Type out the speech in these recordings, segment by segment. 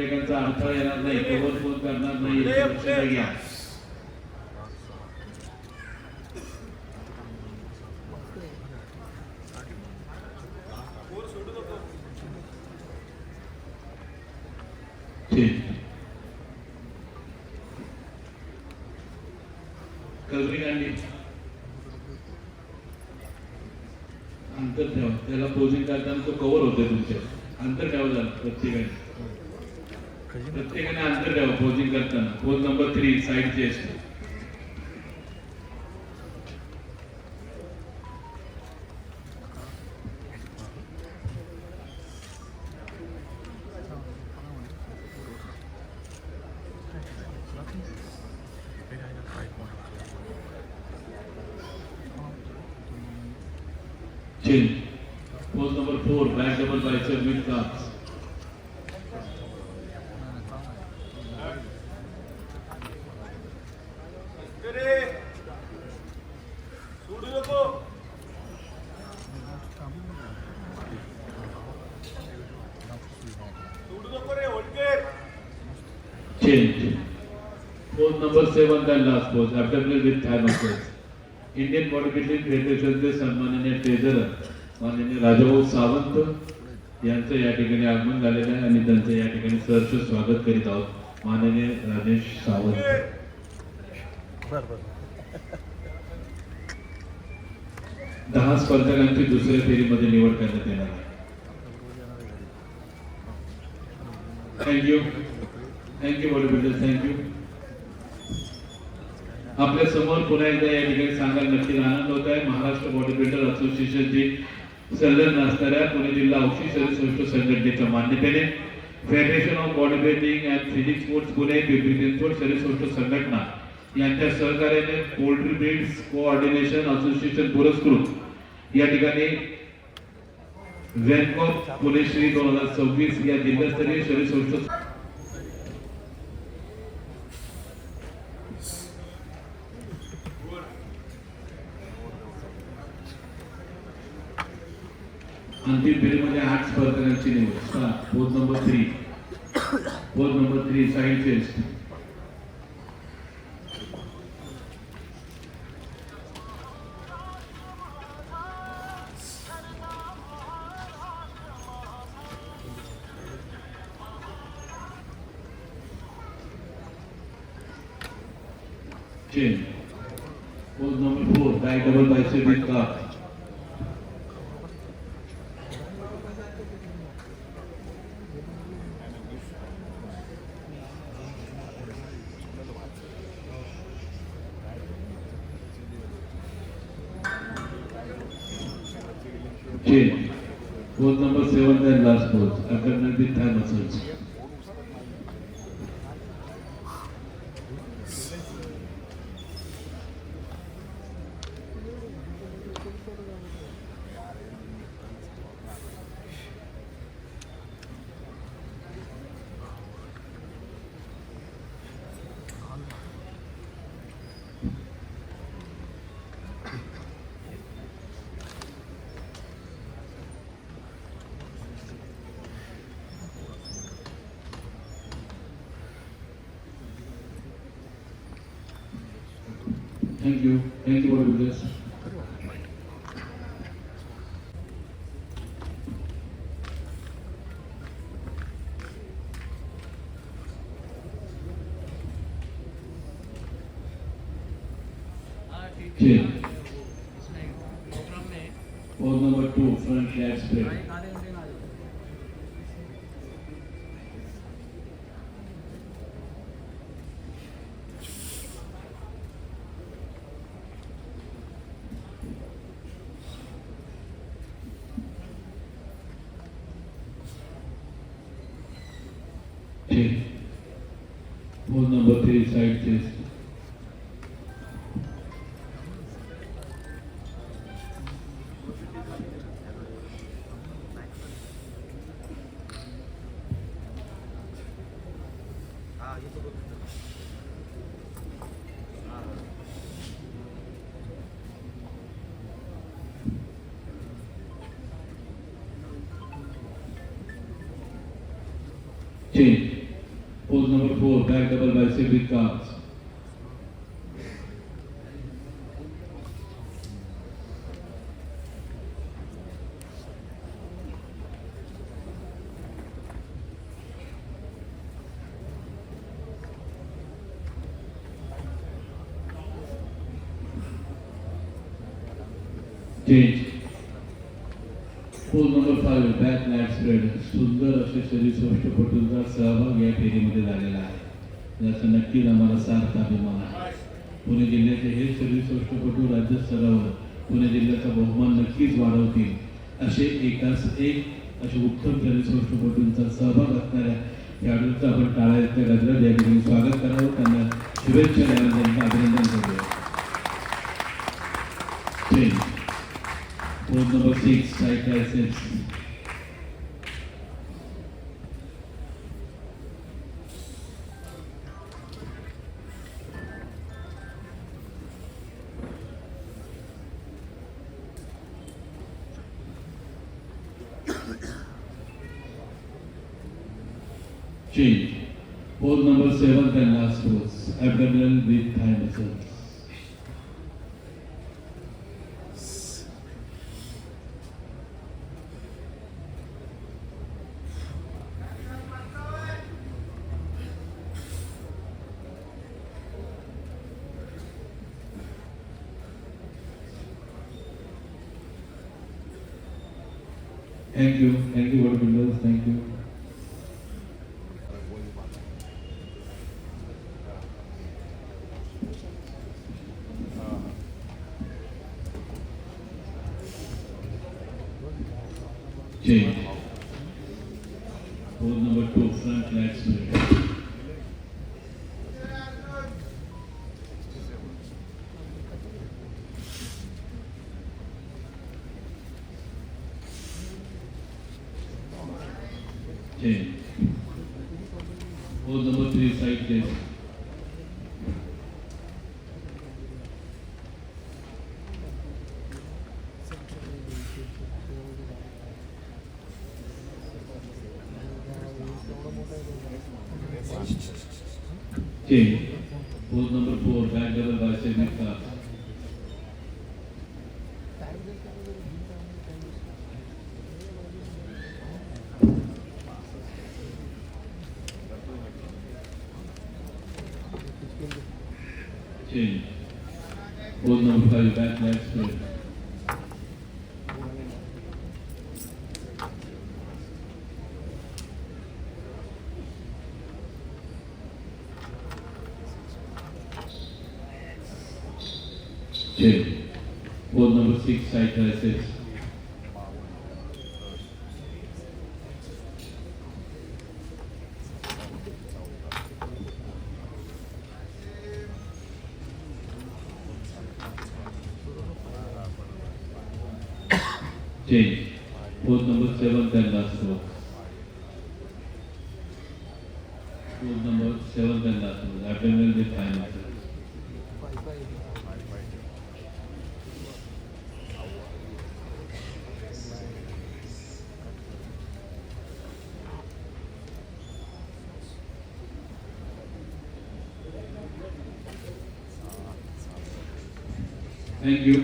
एकमेकांचा अडथळा येणार नाही, कव्हर कोण करणार नाही लक्षात घ्या. कलमी काढली अंतर ठेवा, त्याला पोजिंग करताना तो कव्हर होतोय तुमच्या. अंतर ठेवा झालं प्रत्येकाने अंतर ठेवा पोजिंग करताना. Pose number 3 side chest. Chin. Pose number 4, back double bicep with calves. Change. Pose number 7, then last pose, abdominal with thigh muscles. Indian body building फेडरेशनचे सन्माननीय ट्रेझरर माननीय राजाभाऊ सावंत यांचं या ठिकाणी आगमन झालेलं आहे आणि त्यांचं या ठिकाणी सहर्ष स्वागत करीत आहोत. माननीय राजेश सावंत. 10 स्पर्धकांची दुसऱ्या फेरीमध्ये निवड करण्यात येणार आहे. Thank you body builders, thank you. आपल्या समोर पुन्हा एकदा या ठिकाणी सांगायला नक्कीच आनंद होत आहे. महाराष्ट्र बॉडी बिल्डर असोसिएशनची संलग्न असणाऱ्या पुणे जिल्हा औषधी शरीरसृष्टी संघटनेच्या मान्यतेने federation of body building and physics sports Pune Pimpri Chinchwad शरीरसृष्टी संघटना यांच्या सहकार्याने पोल्ट्री ब्रीड्स कोऑर्डिनेशन असोसिएशन पुरस्कृत या ठिकाणी वेनकॉप पुणे श्री 2026 या जिल्हास्तरीय शरीरसृष्टी अंतिम फेरीमध्ये 8 स्पर्धकांची निवड. Pose number 3 side chest. Chain. Pose number 4 back double bicep with calf. Chain. Pose number 7, then last pose. Abdominal with thigh muscles. Thank you for this. Chain. Pose number 2, front lat spread. Chain. Pose number 3, side chest. Chain. Pose number 4, back double bicep with calves. Change. Pose number 5, back lat spread. सुंदर असे शरीर सौष्ठवपटूंचा सहभाग या फेरीमध्ये झालेला आहे, याचा नक्कीच आम्हाला सार्थ अभिमान आहे. पुणे जिल्ह्याचे हे शरीर सौष्ठवपटू राज्य स्तरावर पुणे जिल्ह्याचा बहुमान नक्कीच वाढवतील असे एकाच एक असे उत्तम शरीर सौष्ठवपटूंचा सहभाग असणाऱ्या खेळाडूंचं आपण टाळ्याच्या गजरात या ठिकाणी स्वागत करावं, त्यांना शुभेच्छा द्याव्या, त्यांचं अभिनंदन करूया. Pose number 6, side triceps. Change. Pose number 7 and last pose, abdominal with thigh muscles. Thank you bodybuilders, thank you. Change. Pose number 2, front lat spread. Change. Pose number 3, side chest. Change. Pose number 4, back double bicep with calves. Change. Pose number 5, back lat spread. Change. Pose number 6, side triceps. Change. Pose number 7 and last pose. Pose number 7 and last pose, abdominal with thigh muscles. Thank you.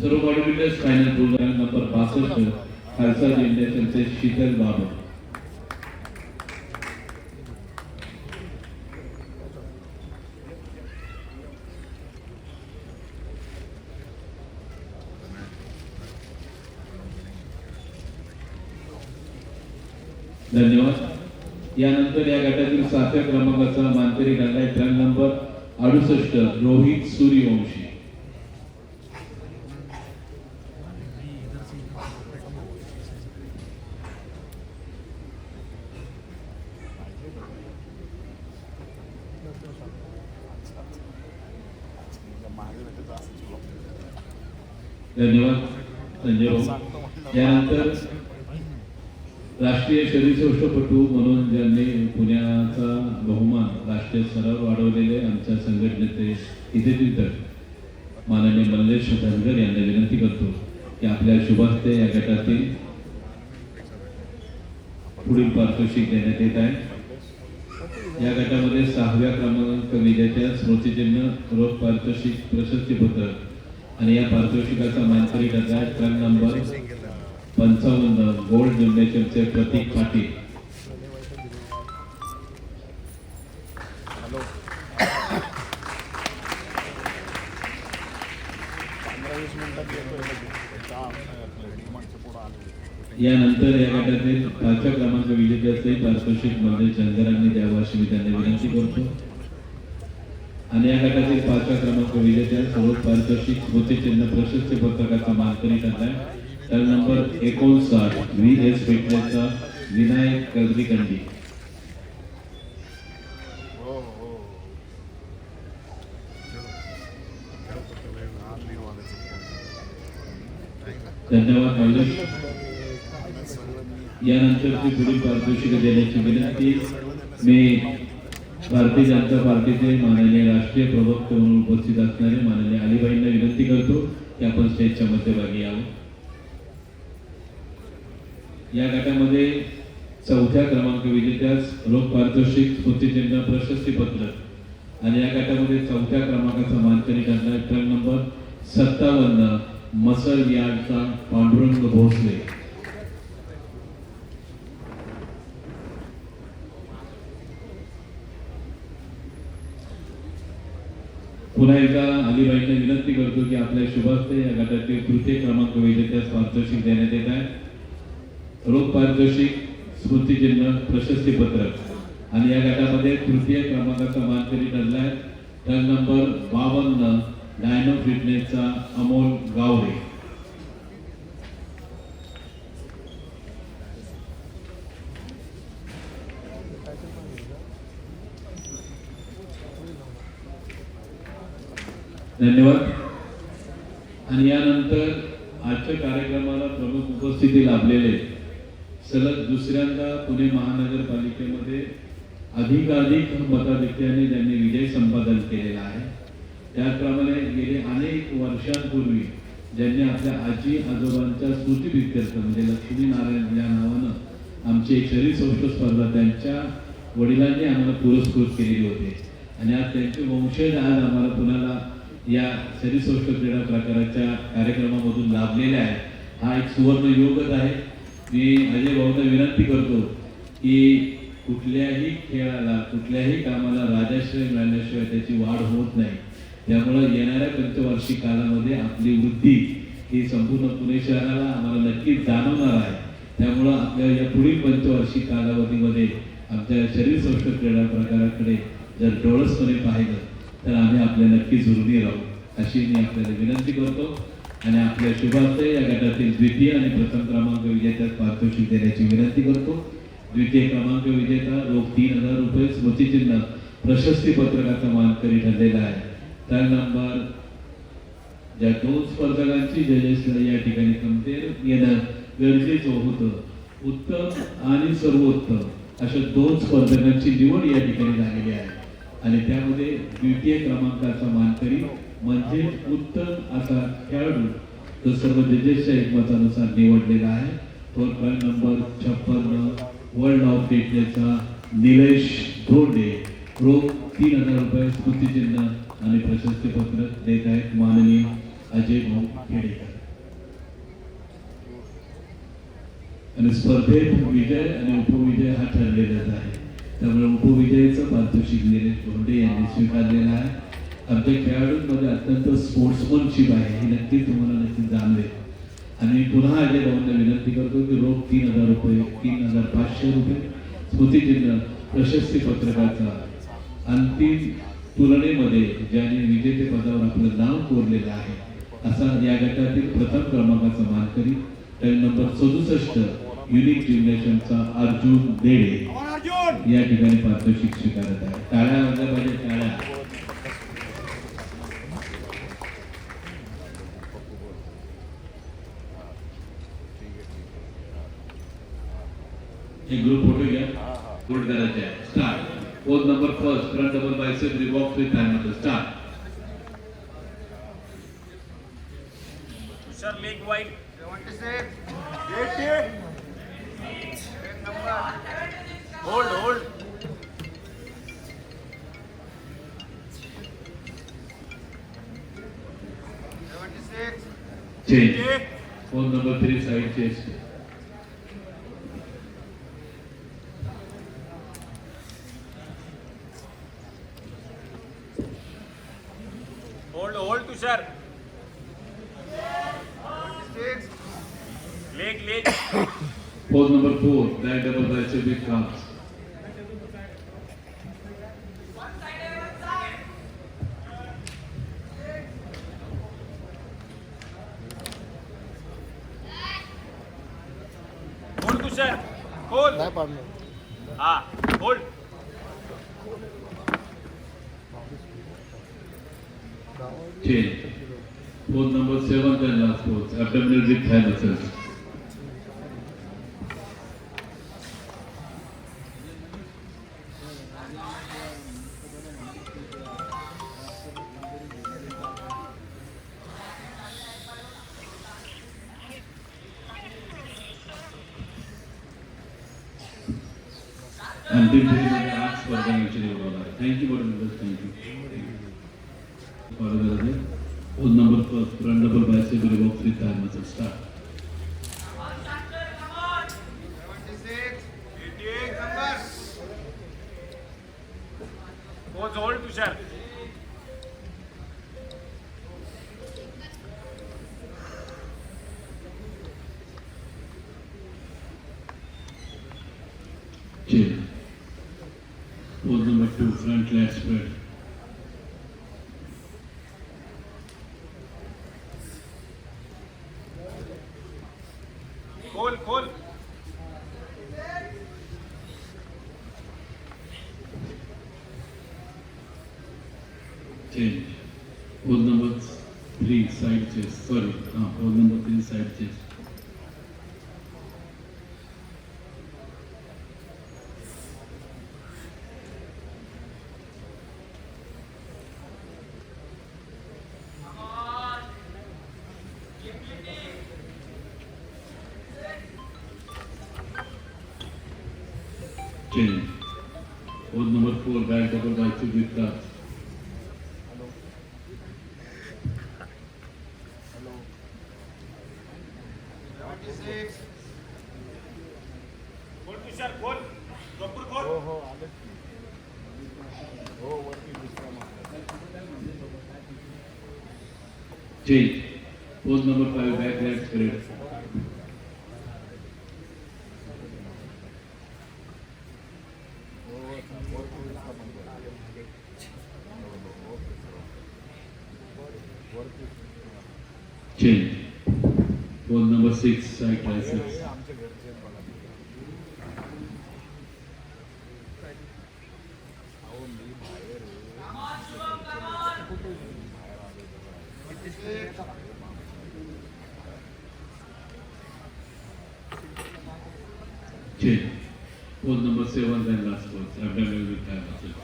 सर्व bodybuilders final पूल rank number 62 Khalsa इंडियाचे शीतल बाबर. धन्यवाद. यानंतर या गटातील 7व्या क्रमांकाचा मानकरी ठरलाय track number 68 Rohit Suryavanshi. धन्यवाद संजय भाऊ. यानंतर राष्ट्रीय शरीरसौष्ठवपटू म्हणून ज्यांनी पुण्याचा बहुमान राष्ट्रीय स्तरावर वाढवलेले आमच्या संघटनेचे इथे चिंतक माननीय मल्लेश धनगर यांना विनंती करतो की आपल्या शुभास्ते या गटातील पुढील पारितोषिक देण्यात येत आहे. या गटामध्ये 6व्या क्रमांक विजेत्या स्मृतिचिन्ह रोख पारितोषिक प्रशस्तीपत्र आणि या पारितोषिकाचा मानकरी ठरला आहे क्रम नंबर 55 गोल्ड जनरेशनचे प्रतीक पाटील. यानंतर या गटातील 5व्या क्रमांक विजेते असलेले पारितोषिक म्हणजे चंद्रांनी द्यावं अशी मी त्यांना विनंती करतो. आणि या गटातील 5व्या क्रमांक विजेत्या सर्व पारितोषिक स्मृतिचिन्ह प्रशस्ती पत्रकाचा मानकरी ठरलाय तर नंबर 59 VS फिटनेसचा विनायक कर्दीकंडी. धन्यवाद मालक. यानंतरची पुढील पारितोषिक देण्याची विनंती मी भारतीय जनता पार्टीचे माननीय राष्ट्रीय प्रवक्ते म्हणून उपस्थित असणारे माननीय अलीबाईंना विनंती करतो की आपण स्टेजच्या मध्यभागी यावं. या गटामध्ये 4थ्या क्रमांक विजेत्यास रोख पारितोषिक स्मृतिचिन्ह प्रशस्तीपत्र आणि या गटामध्ये 4थ्या क्रमांकाचा मानकरी ठरला क्रम नंबर 57 मसल यार्डचा पांडुरंग भोसले. पुन्हा एकदा अलीबाईंना विनंती करतो की आपल्या शुभास्ते या गटातील 3य क्रमांक विजेत्यास पारितोषिक देण्यात येत आहे. रोख पारितोषिक स्मृतिचिन्ह प्रशस्तीपत्र आणि या गटामध्ये 3य क्रमांकाचा मानकरी ठरला आहे क्रम नंबर 52 डायनो फिटनेसचा अमोल गावडे. धन्यवाद. आणि यानंतर आजच्या कार्यक्रमाला प्रमुख उपस्थिती लाभलेले सलग दुसऱ्यांदा पुणे महानगरपालिकेमध्ये अधिकाधिक मताधिक्याने ज्यांनी विजय संपादन केलेला आहे त्याचप्रमाणे गेले अनेक वर्षांपूर्वी ज्यांनी आपल्या आजी आजोबांच्या स्मृतिप्रित्यर्थ म्हणजे लक्ष्मीनारायण या नावानं आमची एक शरीरसौष्ठव स्पर्धा त्यांच्या वडिलांनी आम्हाला पुरस्कृत केलेली होती आणि आज त्यांचे वंशज आज आम्हाला पुण्याला या शरीरसौष्ठव क्रीडा प्रकाराच्या कार्यक्रमामधून लाभलेले आहे. हा एक सुवर्ण योगच आहे. मी अजय भाऊंना विनंती करतो की कुठल्याही खेळाला कुठल्याही कामाला राजाश्रय मिळाल्याशिवाय त्याची वाढ होत नाही. त्यामुळे येणाऱ्या पंचवार्षिक कालामध्ये आपली वृद्धी ही संपूर्ण पुणे शहराला आम्हाला नक्कीच जाणवणार आहे. त्यामुळं आपल्या या पुढील पंचवार्षिक कालावधीमध्ये आमच्या शरीरसौष्ठव क्रीडा प्रकाराकडे जर डोळसपणे पाहिलं तर आम्ही आपल्या नक्कीच ऋणी राहू अशी मी आपल्याला विनंती करतो. आणि आपल्या शुभास्ते या गटातील 2य आणि प्रथम क्रमांक विजेत्यास पारितोषिक देण्याची विनंती करतो. 2य क्रमांक विजेता रोख 3000 रुपये स्मृतिचिन्ह प्रशस्ती पत्रकाचा मानकरी ठरलेला आहे. त्या नंबर ज्या 2 स्पर्धकांची जजेसला या ठिकाणी कमतेर येणं गरजेचं होतं उत्तम आणि सर्वोत्तम अशा 2 स्पर्धकांची निवड या ठिकाणी झालेली आहे आणि त्यामध्ये 2य क्रमांकाचा मानकरी म्हणजे उत्तम असा खेळाडू तो सर्व जजेसच्या एकमतानुसार निवडलेला आहे. तो क्रम नंबर 56 वर्ल्ड ऑफ फिटनेसचा निलेश धोंडे रोख 3000 रुपये स्मृतिचिन्ह आणि प्रशस्तीपत्र देत आहेत माननीय अजय भाऊ खेडेकर. आणि स्पर्धेत विजय आणि उपविजय हा ठरलेलाच आहे. त्यामुळे उपविजयाचं पारितोषिक निलेश धोंडे यांनी स्वीकारलेलं आहे. आमच्या खेळाडूंमध्ये अत्यंत स्पोर्ट्समनशिप आहे ही नक्कीच तुम्हाला नक्की जाणवेल. आणि पुन्हा अजय भाऊंना विनंती करतो की रोख 3000 रुपये 3500 रुपये स्मृतिचिन्ह प्रशस्ती पत्रकाचा अंतिम तुलनेमध्ये ज्याने विजेते पदावर आपलं नाव कोरलेलं आहे असा या गटातील प्रथम क्रमांकाचा मानकरी क्रम नंबर 67 युनिक जिम्नॅशियमचा अर्जुन देडे या ठिकाणी पारितोषिक स्वीकारत आहे. टाळ्या वाजल्या पाहिजे टाळ्या. एक ग्रुप फोटो घ्या. गुड करायचे आहे. Start. Pose number 1 front double bicep revoke with time. Start. Sir, leg wide. 76. 80. Number. Change. Pose number 3, side chest. Hold Tushar. Leg. Pose number 4, back double bicep with calves. Hold Tushar. Hold. नाही पाडणार. हा. Hold. Change. Pose number 7 and last pose, abdominal with thigh muscles. अंतिम फेरीमध्ये 8 स्पर्धांची निवड होणार आहे. Thank you body members, thank you. Pose number 1, front double bicep with box with thigh muscles. Start. Hold Tushar. Change. Pose number 2, front lat spread. Hold. Change. Pose number 3, side chest. Sorry, pose number 3, side chest. Change. Pose number 4, back double bicep with calves. Hold Tushar. Hold. Proper हो hold. हो आले. हो वरती दुसरा मारला. Change. Pose number 5, back lat spread. हो वरती दुसरा मारला. वरती Change. Pose number 6, side triceps. हे आमच्या घरचे आहेत बघा. अहो मी बाहेर आहे. कुठे बाहेर आले बघा. Change. Pose number 7 and last pose, abdominal with thigh muscles.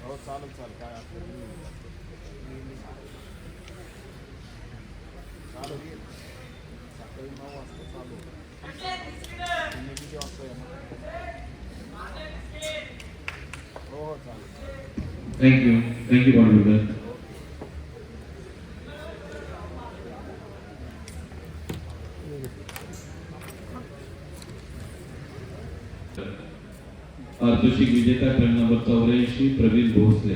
हो चालेल काय असेल चालेल सकाळी 9 वाजता चालू तुम्ही किती वाजता येणार हो हो चालेल Thank you, bodybuilder. पारितोषिक विजेता क्रम नंबर 84, प्रवीण भोसले.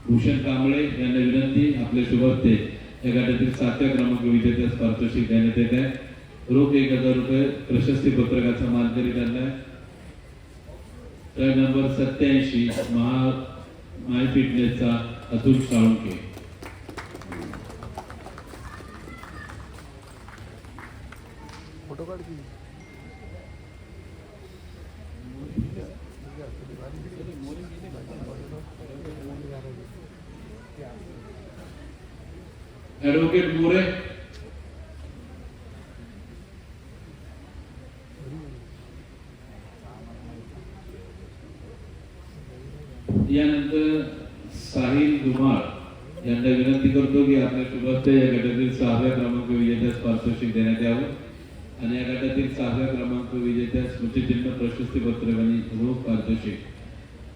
भूषण कांबळे यांना विनंती, आपल्या शुभते या गटातील 7व्या क्रमांक विजेत्यास पारितोषिक देण्यात येत आहे. रोख 1000 रुपये प्रशस्ती पत्रकाचा मानकरी ठरलाय. क्रम नंबर 87 माय फिटनेसचा अतुल साळुंके. फोटो काढ की ॲडव्होकेट मोरे, यानंतर साहिल धुमाळ, यांना विनंती करतो की आपल्या शुभस्ते या गटातील 6व्या क्रमांक विजेत्यास पारितोषिक देण्यात यावं आणि या गटातील 6व्या क्रमांक विजेत्यास स्मृतिचिन्ह प्रशस्तीपत्रक आणि रोख पारितोषिक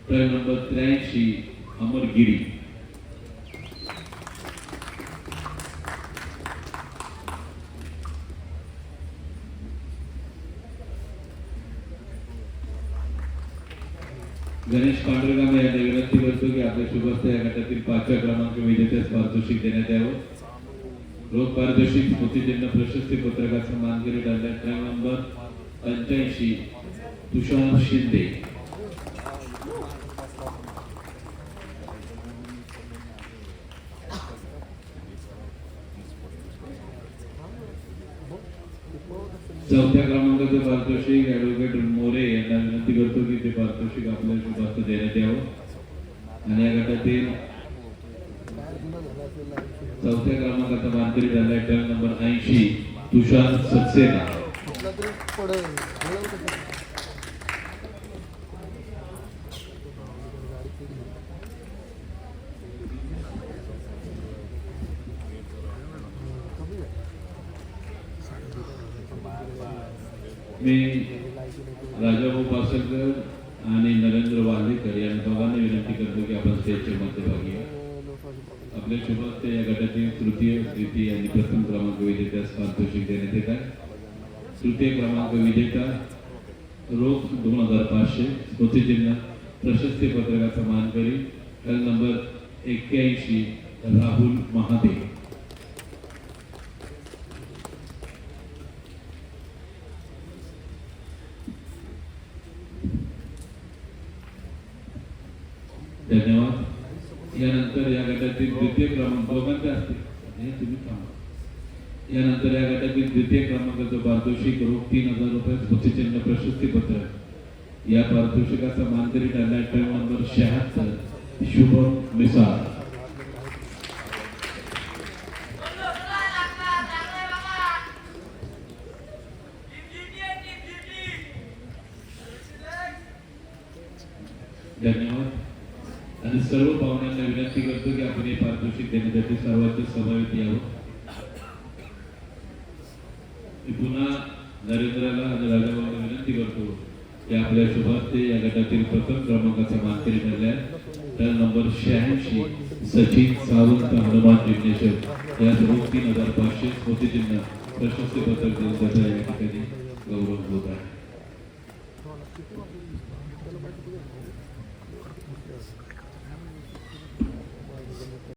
ट्रेन नंबर 83 अमर गिरी. गणेश पांडुरंगामे यांना विनंती करतो की आपल्या शुभस्ते या गटातील 5व्या क्रमांक विजेत्यास पारितोषिक देण्यात यावं. रोख पारितोषिक स्मृतिचिन्ह प्रशस्ती पत्रकाचा मानकरी ठरला ट्रॅक नंबर 85 तुषार शिंदे. चौथ्या क्रमांकाचं पारितोषिक ॲडव्होकेट मोरे यांना विनंती करतो की ते पारितोषिक आपल्या शुभास्ते देण्यात यावं आणि या गटातील चौथ्या क्रमांकाचा मानकरी ठरलाय ट्रॅक नंबर 80 तुषार सक्सेना. कुठला तरी पडेल बोलावं कसं? गाडी केली. कमी आहे. मी राजाभाऊ पासरकर आणि नरेंद्र वाल्हेकर या दोघांना विनंती करतो की आपण स्टेजच्या मध्यभागी या. आपल्या शुभस्ते या गटातील तृतीय द्वितीय आणि प्रथम क्रमांक विजेत्यास पारितोषिक देण्यात येत आहे. तृतीय क्रमांक विजेता रोख 2500 स्मृतिचिन्ह प्रशस्ती पत्रकाचा मानकरी ट्रॅक नंबर 81 राहुल महादेव. धन्यवाद. यानंतर या गटातील द्वितीय क्रमांक दोघांचे असतील हे तुम्ही थांबा. यानंतर या गटातील द्वितीय क्रमांकाचं पारितोषिक रोख 3000 रुपये स्मृतिचिन्ह प्रशस्ती पत्रक या पारितोषिकाचा मानकरी ठरला ट्रॅक नंबर 76 शुभम मिसाळ. धन्यवाद. आणि सर्व पाहुण्यांना विनंती करतो की आपण हे पारितोषिक देण्यासाठी सर्वांचे सहभागी यावं. मी पुन्हा नरेंद्रला आणि राजाभाऊला विनंती करतो की आपल्या शुभास्ते या गटातील प्रथम क्रमांकाचा मानकरी ठरलाय ट्रॅक नंबर 86 सचिन सावंत हनुमान जिग्नेश्वर यास रोख 3500 स्मृतिचिन्ह प्रशस्ती पत्रक देऊन त्याचा या ठिकाणी गौरव होत आहे.